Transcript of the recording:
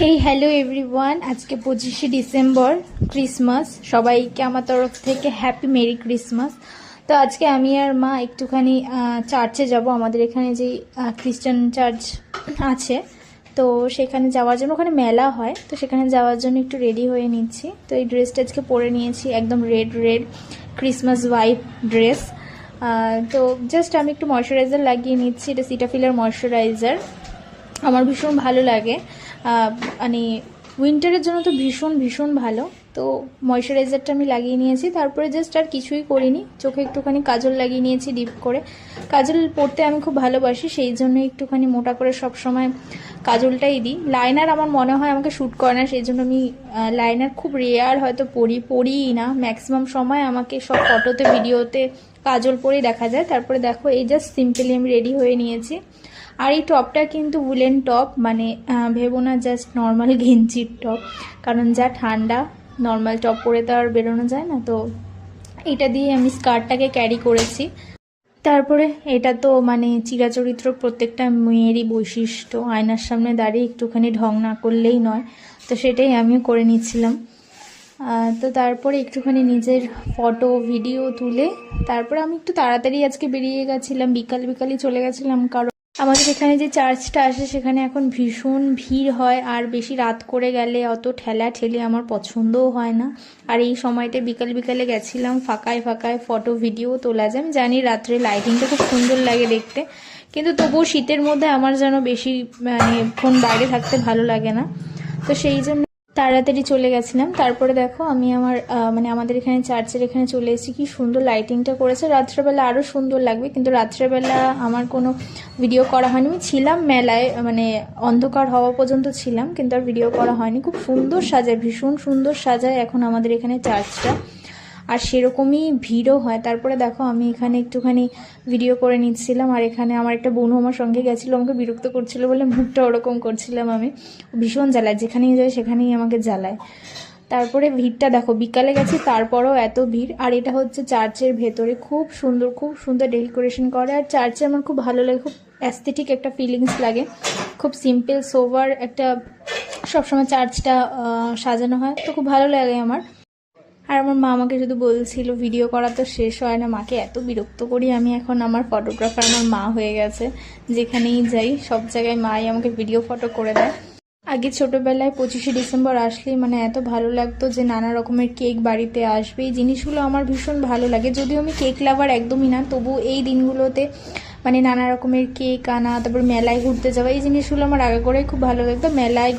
Hey hello everyone, আজকে 25শে December, Christmas. সবাইকে আমার তরফ থেকে হ্যাপি মেরি ক্রিসমাস। তো আজকে আমি আর মা একটুখানি চার্চে যাব। আমাদের এখানে যে খ্রিস্টান চার্চ আছে, তো সেখানে যাওয়ার জন্য, ওখানে মেলা হয়, তো সেখানে যাওয়ার জন্য একটু রেডি হয়ে নিচ্ছি। তো এই ড্রেসটা আজকে পরে নিয়েছি, একদম রেড ক্রিসমাস ভাইব ড্রেস। তো জাস্ট আমি একটু ময়শ্চারাইজার লাগিয়ে নিচ্ছি। এটা সিটাফিলের ময়শ্চারাইজার, আমার ভীষণ ভালো লাগে। মানে উইন্টারের জন্য তো ভীষণ ভালো। তো ময়শ্চারাইজারটা আমি লাগিয়ে নিয়েছি, তারপরে জাস্ট আর কিছুই করিনি। চোখে একটুখানি কাজল লাগিয়ে নিয়েছি ডিপ করে। কাজল পরতে আমি খুব ভালোবাসি, সেই জন্য একটুখানি মোটা করে সব সময় কাজলটাই দিই। লাইনার আমার মনে হয় আমাকে শ্যুট করে না, সেই জন্য আমি লাইনার খুব রেয়ার হয়তো পরিই না। ম্যাক্সিমাম সময় আমাকে সব ফটোতে ভিডিওতে কাজল পরেই দেখা যায়। তারপরে দেখো, এই জাস্ট সিম্পলি আমি রেডি হয়ে নিয়েছি। আর এই টপটা কিন্তু উলেন টপ, মানে ভেবো না জাস্ট নর্মাল গেঞ্জির টপ, কারণ যা ঠান্ডা, নর্মাল টপ পরে তো আর বেরোনো যায় না। তো এটা দিয়ে আমি স্কার্টটাকে ক্যারি করেছি। তারপরে এটা তো মানে চিরাচরিত্র প্রত্যেকটা মেয়েরই বৈশিষ্ট্য, আয়নার সামনে দাঁড়িয়ে একটুখানি ঢং না করলেই নয়। তো সেটাই আমিও করে নিচ্ছিলাম। তো তারপরে একটুখানি নিজের ফটো ভিডিও তুলে তারপরে আমি একটু তাড়াতাড়ি আজকে বেরিয়ে গেছিলাম, বিকালই চলে গেছিলাম। কারণ আমাদের এখানে যে চার্চটা আসে সেখানে এখন ভীষণ ভিড় হয়, আর বেশি রাত করে গেলে অত ঠেলা ঠেলে আমার পছন্দও হয় না। আর এই সময়টা বিকালে গেছিলাম, ফাঁকায় ফটো ভিডিও তোলা যায়। আমি জানি রাত্রে লাইটিংটা খুব সুন্দর লাগে দেখতে, কিন্তু তবুও শীতের মধ্যে আমার যেন বেশি ফোন বাইরে থাকতে ভালো লাগে না। তো সেই জন্য তাড়াতাড়ি চলে গেছিলাম। তারপরে দেখো আমি আমার আমাদের এখানে চার্চের এখানে চলে এসেছি। কি সুন্দর লাইটিংটা করেছে, রাত্রেবেলা আরও সুন্দর লাগবে, কিন্তু রাত্রেবেলা আমার কোনো ভিডিও করা হয়নি। আমি ছিলাম মেলায়, অন্ধকার হওয়া পর্যন্ত ছিলাম, কিন্তু আর ভিডিও করা হয়নি। খুব সুন্দর সাজায়, ভীষণ সুন্দর সাজায় এখন আমাদের এখানে চার্চটা, আর সেরকমই ভিড়ও হয়। তারপরে দেখো আমি এখানে একটুখানি ভিডিও করে নিচ্ছিলাম, আর এখানে আমার একটা বোনও আমার সঙ্গে গেছিলো, আমাকে বিরক্ত করছিল বলে মুখটা ওরকম করছিলাম। আমি ভীষণ জ্বালায়, যেখানেই যাই সেখানেই আমাকে জ্বালায়। তারপরে ভিড়টা দেখো, বিকালে গেছি তারপরেও এত ভিড়। আর এটা হচ্ছে চার্চের ভেতরে, খুব সুন্দর ডেকোরেশন করে। আর চার্চে আমার খুব ভালো লাগে, খুব অ্যাস্থেটিক একটা ফিলিংস লাগে, খুব সিম্পল সোভার একটা সবসময় চার্চটা সাজানো হয়, তো খুব ভালো লাগে আমার। আর আমার মা আমাকে শুধু বলছিল ভিডিও করা তো শেষ হয় না, মাকে এত বিরক্ত করি আমি। এখন আমার ফটোগ্রাফার আমার মা হয়ে গেছে, যেখানেই যাই সব জায়গায় মাই আমাকে ভিডিও ফটো করে দেয়। আগে ছোটোবেলায় 25শে ডিসেম্বর আসলেই এত ভালো লাগতো যে নানা রকমের কেক বাড়িতে আসবে, এই জিনিসগুলো আমার ভীষণ ভালো লাগে। যদিও আমি কেক লাভার একদমই না, তবু এই দিনগুলোতে নানা রকমের কেক আনা, তারপর মেলায় ঘুরতে যাওয়া, এই জিনিসগুলো আমার আগে করেই খুব ভালো লাগতো। মেলায়